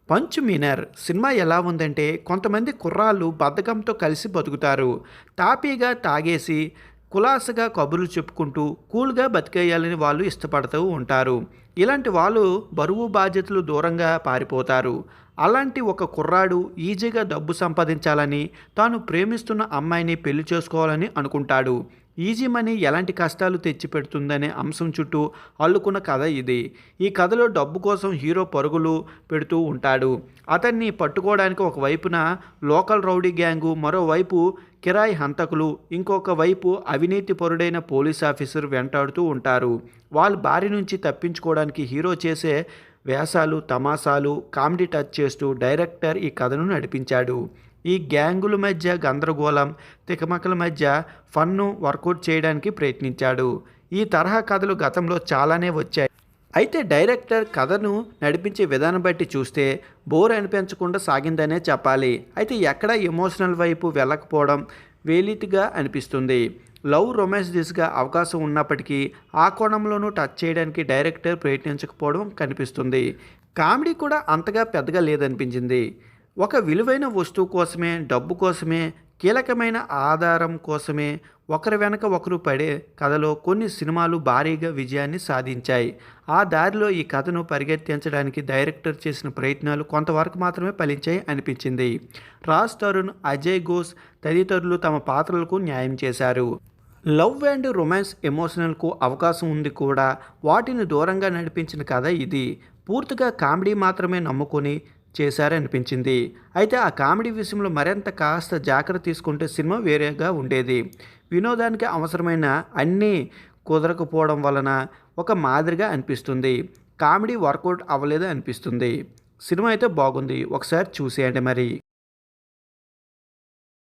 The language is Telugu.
పంచ్ మీనర్ సినిమా ఎలా ఉందంటే కొంతమంది కుర్రాళ్ళు బద్ధకంతో కలిసి బతుకుతారు. తాపీగా తాగేసి కులాసగా కబుర్లు చెప్పుకుంటూ కూల్గా బతికేయాలని వాళ్ళు ఇష్టపడుతూ ఉంటారు. ఇలాంటి వాళ్ళు బరువు బాధ్యతలు దూరంగా పారిపోతారు. అలాంటి ఒక కుర్రాడు ఈజీగా డబ్బు సంపాదించాలని, తాను ప్రేమిస్తున్న అమ్మాయిని పెళ్లి చేసుకోవాలని అనుకుంటాడు. ఈజీ మనీ ఎలాంటి కష్టాలు తెచ్చిపెడుతుందనే అంశం చుట్టూ అల్లుకున్న కథ ఇది. ఈ కథలో డబ్బు కోసం హీరో పరుగులు పెడుతూ ఉంటాడు. అతన్ని పట్టుకోవడానికి ఒకవైపున లోకల్ రౌడీ గ్యాంగు, మరోవైపు కిరాయి హంతకులు, ఇంకొక వైపు అవినీతిపరుడైన పోలీస్ ఆఫీసర్ వెంటాడుతూ ఉంటారు. వాళ్ళ బారి నుంచి తప్పించుకోవడానికి హీరో చేసే వేషాలు, తమాషాలు, కామెడీ టచ్ చేస్తూ డైరెక్టర్ ఈ కథను నడిపించాడు. ఈ గ్యాంగుల మధ్య గందరగోళం, తికమకల మధ్య ఫన్ను వర్కౌట్ చేయడానికి ప్రయత్నించాడు. ఈ తరహా కథలు గతంలో చాలానే వచ్చాయి. అయితే డైరెక్టర్ కథను నడిపించే విధానం బట్టి చూస్తే బోర్ అనిపించకుండా సాగిందనే చెప్పాలి. అయితే ఎక్కడ ఎమోషనల్ వైపు వెళ్ళకపోవడం వేలితిగా అనిపిస్తుంది. లవ్, రొమాన్స్ దిశగా అవకాశం ఉన్నప్పటికీ ఆ కోణంలోనూ టచ్ చేయడానికి డైరెక్టర్ ప్రయత్నించకపోవడం కనిపిస్తుంది. కామెడీ కూడా అంతగా పెద్దగా లేదనిపించింది. ఒక విలువైన వస్తువు కోసమే, డబ్బు కోసమే, కీలకమైన ఆధారం కోసమే ఒకరి వెనక ఒకరు పడే కథలో కొన్ని సినిమాలు భారీగా విజయాన్ని సాధించాయి. ఆ దారిలో ఈ కథను పరిగెత్తించడానికి డైరెక్టర్ చేసిన ప్రయత్నాలు కొంతవరకు మాత్రమే ఫలించాయి అనిపించింది. రాజ్ తరుణ్, అజయ్ ఘోష్ తదితరులు తమ పాత్రలకు న్యాయం చేశారు. లవ్ అండ్ రొమాన్స్ ఎమోషనల్కు అవకాశం ఉంది కూడా. వాటిని దూరంగా నడిపించిన కథ ఇది. పూర్తిగా కామెడీ మాత్రమే నమ్ముకొని చేశారనిపించింది. అయితే ఆ కామెడీ విషయంలో మరింత కాస్త జాగ్రత్త తీసుకుంటే సినిమా వేరేగా ఉండేది. వినోదానికి అవసరమైన అన్నీ కుదరకపోవడం వలన ఒక మాదిరిగా అనిపిస్తుంది. కామెడీ వర్కౌట్ అవ్వలేదు అనిపిస్తుంది. సినిమా అయితే బాగుంది, ఒకసారి చూసేయండి మరి.